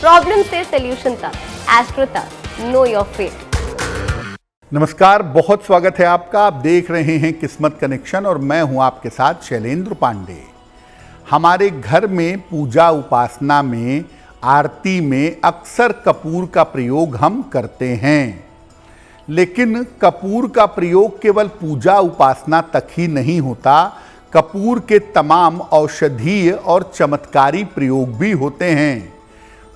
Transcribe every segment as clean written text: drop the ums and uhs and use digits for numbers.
Problem से solution तक, astro तक, नो योर फेट। नमस्कार, बहुत स्वागत है आपका। आप देख रहे हैं किस्मत कनेक्शन और मैं हूं आपके साथ शैलेंद्र पांडे। हमारे घर में पूजा उपासना में, आरती में अक्सर कपूर का प्रयोग हम करते हैं, लेकिन कपूर का प्रयोग केवल पूजा उपासना तक ही नहीं होता। कपूर के तमाम औषधीय और चमत्कारी प्रयोग भी होते हैं।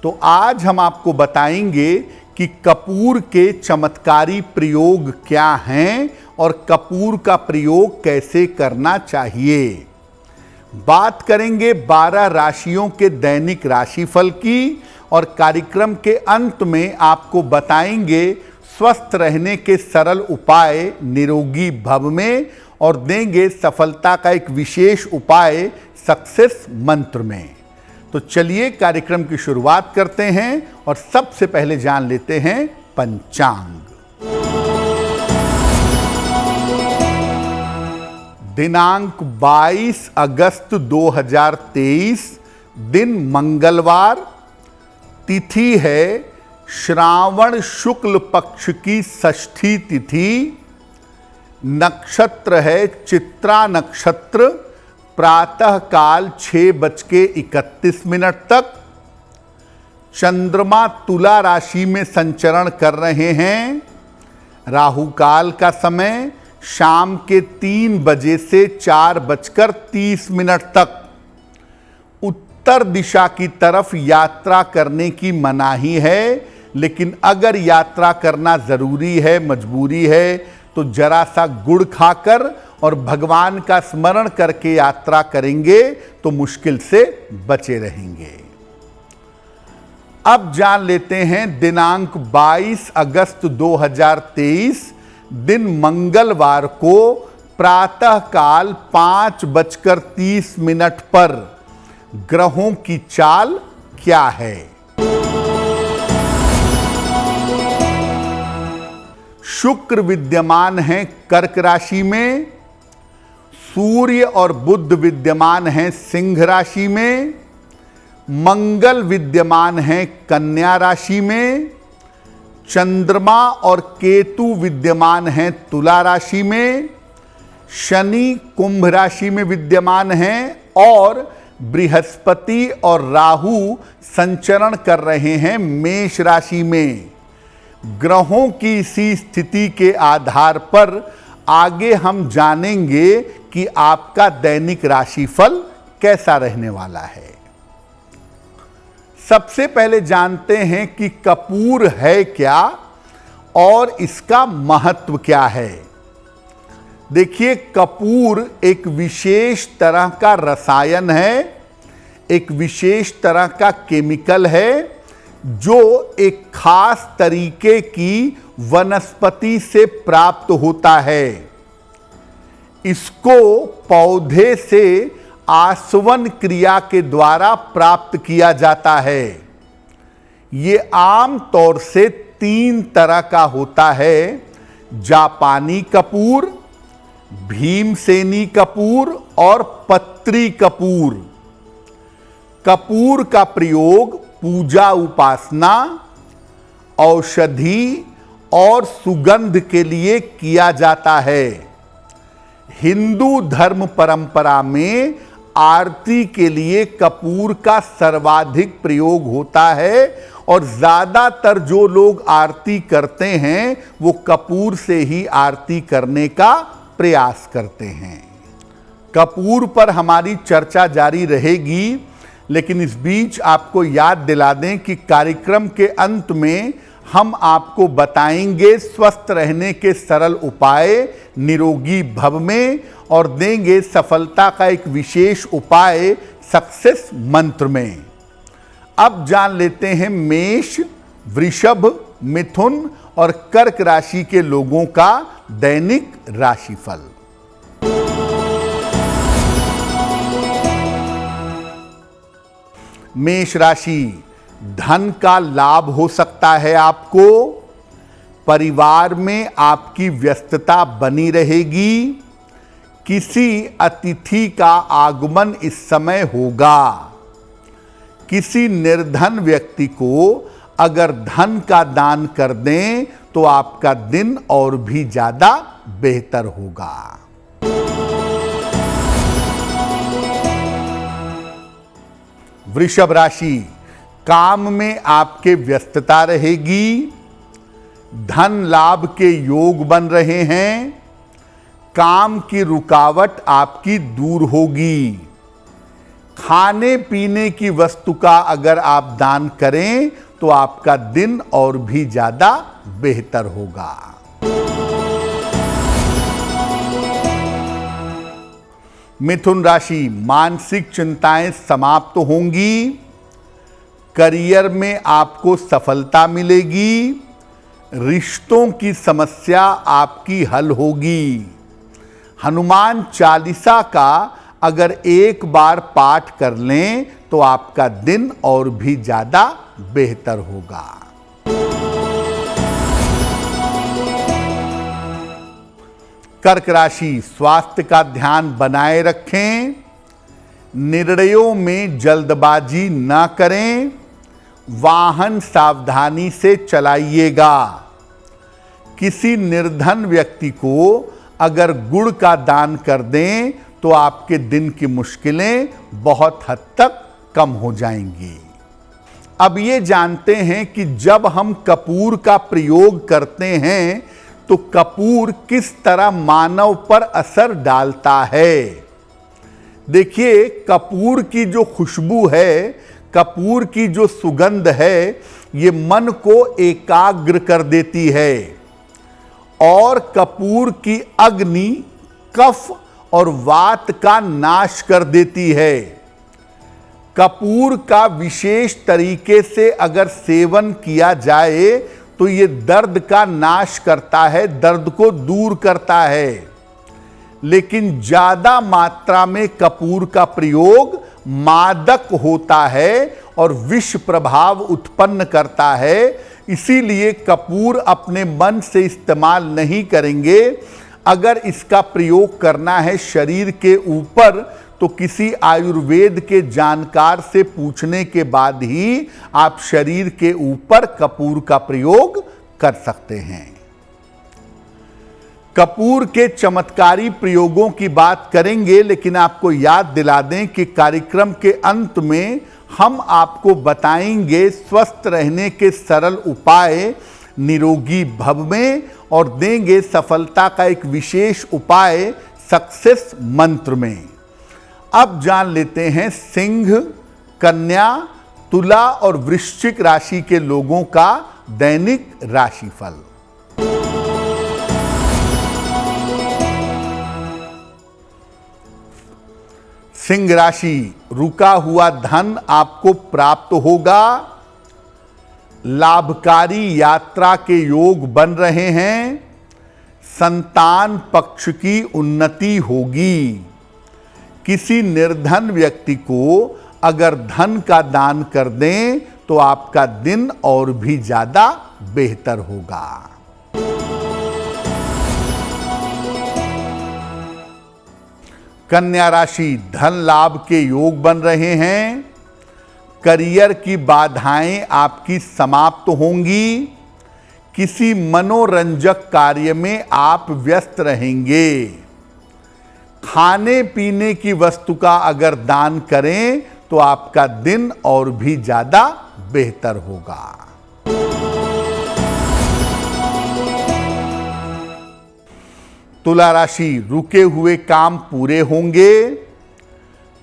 तो आज हम आपको बताएंगे कि कपूर के चमत्कारी प्रयोग क्या हैं और कपूर का प्रयोग कैसे करना चाहिए। बात करेंगे 12 राशियों के दैनिक राशिफल की और कार्यक्रम के अंत में आपको बताएंगे स्वस्थ रहने के सरल उपाय निरोगी भव में और देंगे सफलता का एक विशेष उपाय सक्सेस मंत्र में। तो चलिए कार्यक्रम की शुरुआत करते हैं और सबसे पहले जान लेते हैं पंचांग। दिनांक 22 अगस्त 2023, दिन मंगलवार, तिथि है श्रावण शुक्ल पक्ष की षष्ठी तिथि, नक्षत्र है चित्रा नक्षत्र, प्रातः काल 6:31 तक। चंद्रमा तुला राशि में संचरण कर रहे हैं। राहु काल का समय शाम के 3 बजे से 4:30 तक। उत्तर दिशा की तरफ यात्रा करने की मनाही है, लेकिन अगर यात्रा करना जरूरी है, मजबूरी है, तो जरा सा गुड़ खाकर और भगवान का स्मरण करके यात्रा करेंगे तो मुश्किल से बचे रहेंगे। अब जान लेते हैं दिनांक 22 अगस्त 2023, दिन मंगलवार को प्रातः काल 5:30 पर ग्रहों की चाल क्या है। शुक्र विद्यमान है कर्क राशि में, सूर्य और बुध विद्यमान हैं सिंह राशि में, मंगल विद्यमान हैं कन्या राशि में, चंद्रमा और केतु विद्यमान हैं तुला राशि में, शनि कुंभ राशि में विद्यमान हैं और बृहस्पति और राहु संचरण कर रहे हैं मेष राशि में। ग्रहों की इसी स्थिति के आधार पर आगे हम जानेंगे कि आपका दैनिक राशिफल कैसा रहने वाला है। सबसे पहले जानते हैं कि कपूर है क्या और इसका महत्व क्या है। देखिए, कपूर एक विशेष तरह का रसायन है, एक विशेष तरह का केमिकल है जो एक खास तरीके की वनस्पति से प्राप्त होता है। इसको पौधे से आसवन क्रिया के द्वारा प्राप्त किया जाता है। ये आम तौर से 3 तरह का होता है: जापानी कपूर, भीमसेनी कपूर और पत्री कपूर। कपूर का प्रयोग पूजा उपासना, औषधि और सुगंध के लिए किया जाता है। हिंदू धर्म परंपरा में आरती के लिए कपूर का सर्वाधिक प्रयोग होता है और ज्यादातर जो लोग आरती करते हैं वो कपूर से ही आरती करने का प्रयास करते हैं। कपूर पर हमारी चर्चा जारी रहेगी, लेकिन इस बीच आपको याद दिला दें कि कार्यक्रम के अंत में हम आपको बताएंगे स्वस्थ रहने के सरल उपाय निरोगी भव में और देंगे सफलता का एक विशेष उपाय सक्सेस मंत्र में। अब जान लेते हैं मेष, वृषभ, मिथुन और कर्क राशि के लोगों का दैनिक राशिफल। मेष राशि, धन का लाभ हो सकता है आपको। परिवार में आपकी व्यस्तता बनी रहेगी। किसी अतिथि का आगमन इस समय होगा। किसी निर्धन व्यक्ति को अगर धन का दान कर दें तो आपका दिन और भी ज्यादा बेहतर होगा। वृषभ राशि, काम में आपके व्यस्तता रहेगी, धन लाभ के योग बन रहे हैं, काम की रुकावट आपकी दूर होगी। खाने पीने की वस्तु का अगर आप दान करें तो आपका दिन और भी ज्यादा बेहतर होगा। मिथुन राशि, मानसिक चिंताएं समाप्त होंगी, करियर में आपको सफलता मिलेगी, रिश्तों की समस्या आपकी हल होगी। हनुमान चालीसा का अगर एक बार पाठ कर लें तो आपका दिन और भी ज्यादा बेहतर होगा। कर्क राशि, स्वास्थ्य का ध्यान बनाए रखें, निर्णयों में जल्दबाजी न करें, वाहन सावधानी से चलाइएगा। किसी निर्धन व्यक्ति को अगर गुड़ का दान कर दें तो आपके दिन की मुश्किलें बहुत हद तक कम हो जाएंगी। अब ये जानते हैं कि जब हम कपूर का प्रयोग करते हैं तो कपूर किस तरह मानव पर असर डालता है। देखिए, कपूर की जो खुशबू है, कपूर की जो सुगंध है, ये मन को एकाग्र कर देती है और कपूर की अग्नि कफ और वात का नाश कर देती है। कपूर का विशेष तरीके से अगर सेवन किया जाए तो ये दर्द का नाश करता है, दर्द को दूर करता है। लेकिन ज्यादा मात्रा में कपूर का प्रयोग मादक होता है और विष प्रभाव उत्पन्न करता है। इसीलिए कपूर अपने मन से इस्तेमाल नहीं करेंगे। अगर इसका प्रयोग करना है शरीर के ऊपर तो किसी आयुर्वेद के जानकार से पूछने के बाद ही आप शरीर के ऊपर कपूर का प्रयोग कर सकते हैं। कपूर के चमत्कारी प्रयोगों की बात करेंगे, लेकिन आपको याद दिला दें कि कार्यक्रम के अंत में हम आपको बताएंगे स्वस्थ रहने के सरल उपाय निरोगी भव में और देंगे सफलता का एक विशेष उपाय सक्सेस मंत्र में। अब जान लेते हैं सिंह, कन्या, तुला और वृश्चिक राशि के लोगों का दैनिक राशिफल। सिंह राशि, रुका हुआ धन आपको प्राप्त होगा, लाभकारी यात्रा के योग बन रहे हैं, संतान पक्ष की उन्नति होगी। किसी निर्धन व्यक्ति को अगर धन का दान कर दें तो आपका दिन और भी ज्यादा बेहतर होगा। कन्या राशि, धन लाभ के योग बन रहे हैं, करियर की बाधाएं आपकी समाप्त होंगी, किसी मनोरंजक कार्य में आप व्यस्त रहेंगे। खाने पीने की वस्तु का अगर दान करें तो आपका दिन और भी ज्यादा बेहतर होगा। तुला राशि, रुके हुए काम पूरे होंगे,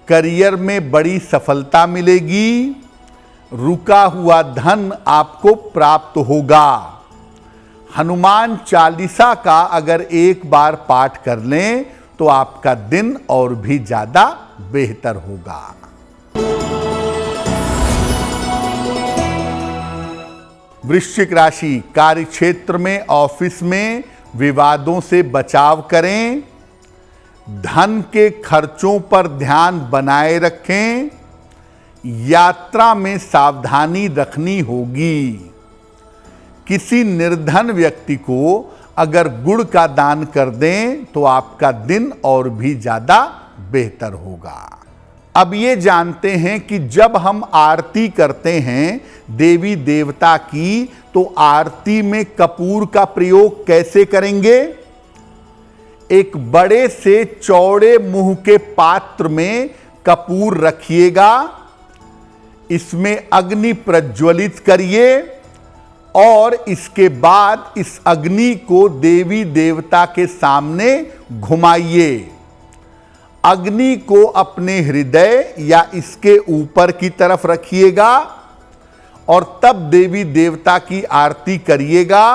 करियर में बड़ी सफलता मिलेगी, रुका हुआ धन आपको प्राप्त होगा। हनुमान चालीसा का अगर एक बार पाठ कर लें तो आपका दिन और भी ज्यादा बेहतर होगा। वृश्चिक राशि, कार्य क्षेत्र में, ऑफिस में विवादों से बचाव करें, धन के खर्चों पर ध्यान बनाए रखें, यात्रा में सावधानी रखनी होगी। किसी निर्धन व्यक्ति को अगर गुड़ का दान कर दें तो आपका दिन और भी ज्यादा बेहतर होगा। अब ये जानते हैं कि जब हम आरती करते हैं देवी देवता की, तो आरती में कपूर का प्रयोग कैसे करेंगे। एक बड़े से चौड़े मुंह के पात्र में कपूर रखिएगा, इसमें अग्नि प्रज्वलित करिए और इसके बाद इस अग्नि को देवी देवता के सामने घुमाइए। अग्नि को अपने हृदय या इसके ऊपर की तरफ रखिएगा और तब देवी देवता की आरती करिएगा।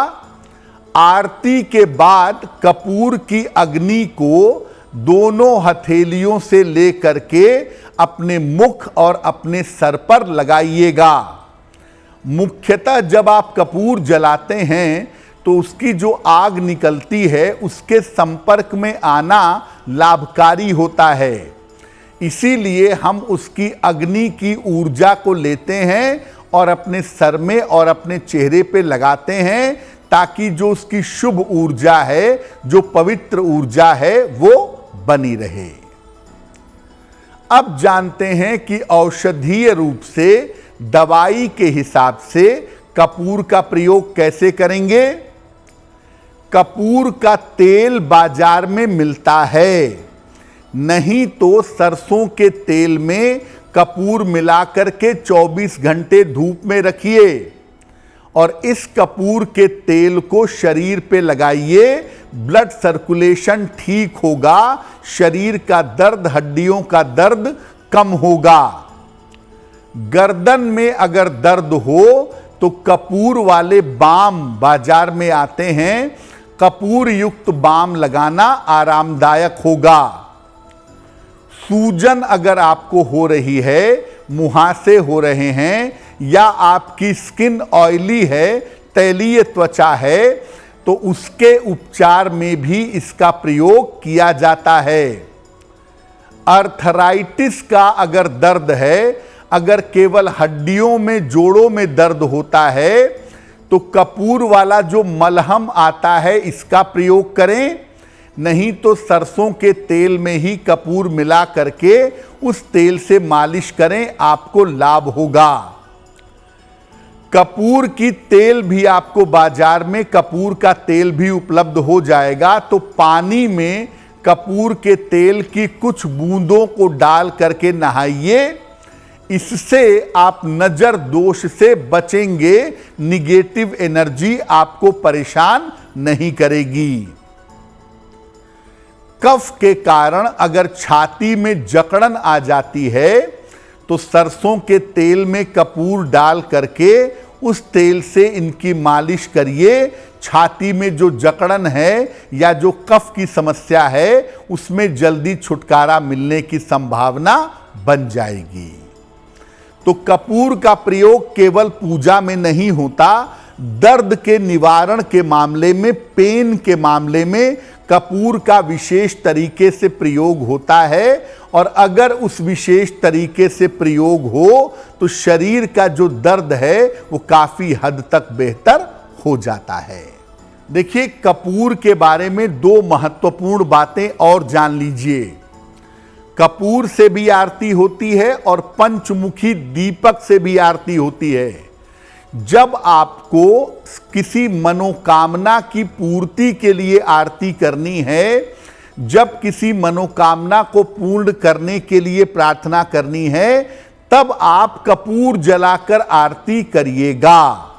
आरती के बाद कपूर की अग्नि को दोनों हथेलियों से लेकर के अपने मुख और अपने सर पर लगाइएगा। मुख्यतः जब आप कपूर जलाते हैं तो उसकी जो आग निकलती है उसके संपर्क में आना लाभकारी होता है, इसीलिए हम उसकी अग्नि की ऊर्जा को लेते हैं और अपने सर में और अपने चेहरे पे लगाते हैं, ताकि जो उसकी शुभ ऊर्जा है, जो पवित्र ऊर्जा है, वो बनी रहे। अब जानते हैं कि औषधीय रूप से, दवाई के हिसाब से कपूर का प्रयोग कैसे करेंगे। कपूर का तेल बाजार में मिलता है, नहीं तो सरसों के तेल में कपूर मिलाकर के 24 घंटे धूप में रखिए और इस कपूर के तेल को शरीर पे लगाइए। ब्लड सर्कुलेशन ठीक होगा, शरीर का दर्द, हड्डियों का दर्द कम होगा। गर्दन में अगर दर्द हो तो कपूर वाले बाम बाजार में आते हैं, कपूर युक्त बाम लगाना आरामदायक होगा। सूजन अगर आपको हो रही है, मुहासे हो रहे हैं या आपकी स्किन ऑयली है, तैलीय त्वचा है, तो उसके उपचार में भी इसका प्रयोग किया जाता है। अर्थराइटिस का अगर दर्द है, अगर केवल हड्डियों में, जोड़ों में दर्द होता है, तो कपूर वाला जो मलहम आता है इसका प्रयोग करें, नहीं तो सरसों के तेल में ही कपूर मिला करके उस तेल से मालिश करें, आपको लाभ होगा। कपूर की तेल भी आपको बाजार में कपूर का तेल भी उपलब्ध हो जाएगा, तो पानी में कपूर के तेल की कुछ बूंदों को डाल करके नहाइए, इससे आप नजर दोष से बचेंगे, निगेटिव एनर्जी आपको परेशान नहीं करेगी। कफ के कारण अगर छाती में जकड़न आ जाती है तो सरसों के तेल में कपूर डाल करके उस तेल से इनकी मालिश करिए। छाती में जो जकड़न है या जो कफ की समस्या है उसमें जल्दी छुटकारा मिलने की संभावना बन जाएगी। तो कपूर का प्रयोग केवल पूजा में नहीं होता, दर्द के निवारण के मामले में, पेन के मामले में कपूर का विशेष तरीके से प्रयोग होता है और अगर उस विशेष तरीके से प्रयोग हो तो शरीर का जो दर्द है वो काफी हद तक बेहतर हो जाता है। देखिए, कपूर के बारे में 2 महत्वपूर्ण बातें और जान लीजिए। कपूर से भी आरती होती है और पंचमुखी दीपक से भी आरती होती है। जब आपको किसी मनोकामना की पूर्ति के लिए आरती करनी है, जब किसी मनोकामना को पूर्ण करने के लिए प्रार्थना करनी है, तब आप कपूर जलाकर आरती करिएगा।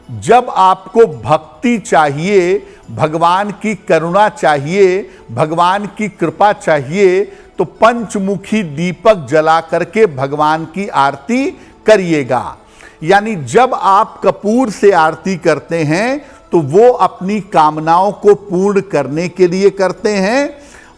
जब आपको भक्ति चाहिए, भगवान की करुणा चाहिए, भगवान की कृपा चाहिए, तो पंचमुखी दीपक जला करके भगवान की आरती करिएगा। यानी जब आप कपूर से आरती करते हैं तो वो अपनी कामनाओं को पूर्ण करने के लिए करते हैं,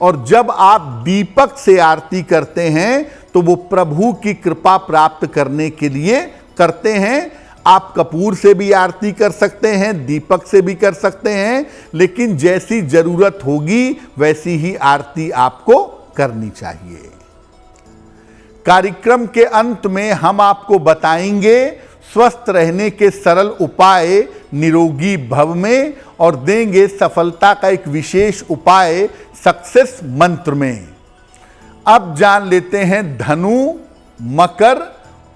और जब आप दीपक से आरती करते हैं तो वो प्रभु की कृपा प्राप्त करने के लिए करते हैं। आप कपूर से भी आरती कर सकते हैं, दीपक से भी कर सकते हैं, लेकिन जैसी जरूरत होगी वैसी ही आरती आपको करनी चाहिए। कार्यक्रम के अंत में हम आपको बताएंगे स्वस्थ रहने के सरल उपाय निरोगी भव में, और देंगे सफलता का एक विशेष उपाय सक्सेस मंत्र में। अब जान लेते हैं धनु, मकर,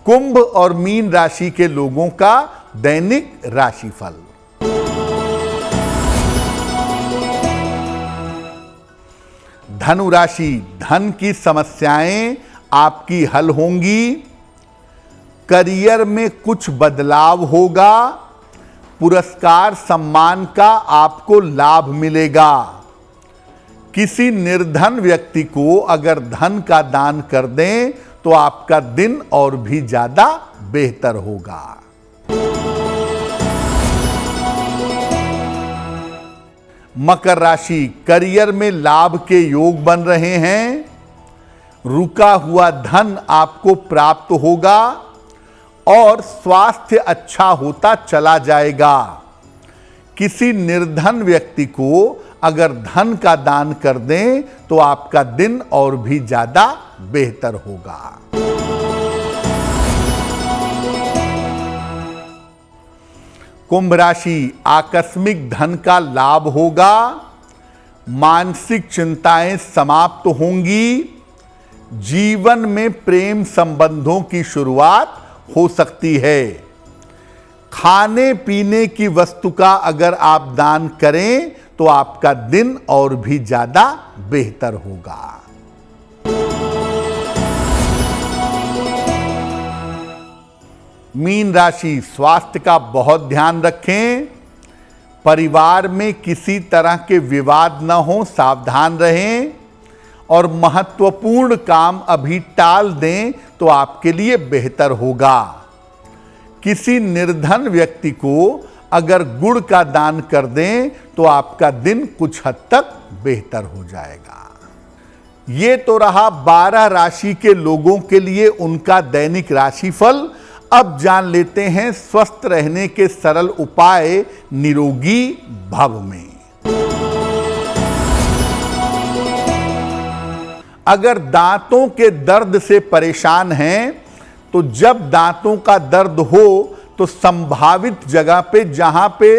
कुंभ और मीन राशि के लोगों का दैनिक राशिफल। धनु राशि, धन की समस्याएं आपकी हल होंगी। करियर में कुछ बदलाव होगा। पुरस्कार सम्मान का आपको लाभ मिलेगा। किसी निर्धन व्यक्ति को अगर धन का दान कर दें तो आपका दिन और भी ज्यादा बेहतर होगा। मकर राशि, करियर में लाभ के योग बन रहे हैं। रुका हुआ धन आपको प्राप्त होगा और स्वास्थ्य अच्छा होता चला जाएगा। किसी निर्धन व्यक्ति को अगर धन का दान कर दें तो आपका दिन और भी ज्यादा बेहतर होगा। कुंभ राशि, आकस्मिक धन का लाभ होगा। मानसिक चिंताएं समाप्त होंगी। जीवन में प्रेम संबंधों की शुरुआत हो सकती है। खाने पीने की वस्तु का अगर आप दान करें तो आपका दिन और भी ज्यादा बेहतर होगा। मीन राशि, स्वास्थ्य का बहुत ध्यान रखें। परिवार में किसी तरह के विवाद न हो, सावधान रहें और महत्वपूर्ण काम अभी टाल दें तो आपके लिए बेहतर होगा। किसी निर्धन व्यक्ति को अगर गुड़ का दान कर दें तो आपका दिन कुछ हद तक बेहतर हो जाएगा। ये तो रहा 12 राशि के लोगों के लिए उनका दैनिक राशिफल। अब जान लेते हैं स्वस्थ रहने के सरल उपाय निरोगी भव में। अगर दांतों के दर्द से परेशान हैं तो जब दांतों का दर्द हो तो संभावित जगह पे, जहां पे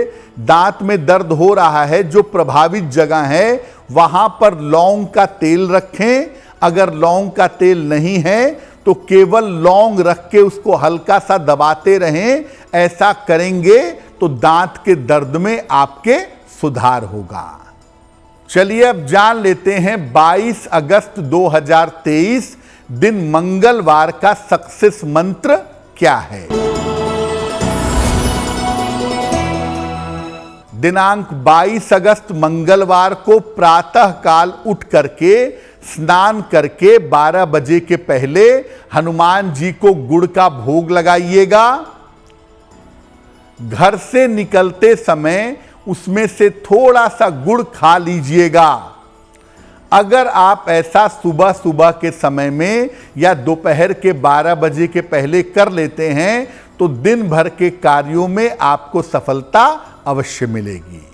दांत में दर्द हो रहा है, जो प्रभावित जगह है, वहां पर लौंग का तेल रखें। अगर लौंग का तेल नहीं है तो केवल लौंग रख के उसको हल्का सा दबाते रहें। ऐसा करेंगे तो दांत के दर्द में आपके सुधार होगा। चलिए अब जान लेते हैं 22 अगस्त 2023 दिन मंगलवार का सक्सेस मंत्र क्या है। दिनांक 22 अगस्त मंगलवार को प्रातः काल उठ करके स्नान करके 12 बजे के पहले हनुमान जी को गुड़ का भोग लगाइएगा। घर से निकलते समय उसमें से थोड़ा सा गुड़ खा लीजिएगा। अगर आप ऐसा सुबह सुबह के समय में या दोपहर के 12 बजे के पहले कर लेते हैं तो दिन भर के कार्यों में आपको सफलता अवश्य मिलेगी।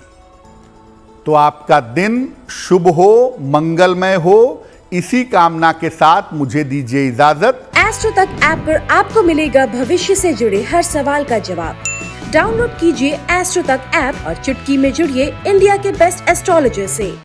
तो आपका दिन शुभ हो, मंगलमय हो, इसी कामना के साथ मुझे दीजिए इजाजत। एस्ट्रो तक ऐप पर आपको मिलेगा भविष्य से जुड़े हर सवाल का जवाब। डाउनलोड कीजिए एस्ट्रो तक ऐप और चुटकी में जुड़िए इंडिया के बेस्ट एस्ट्रोलॉजर से।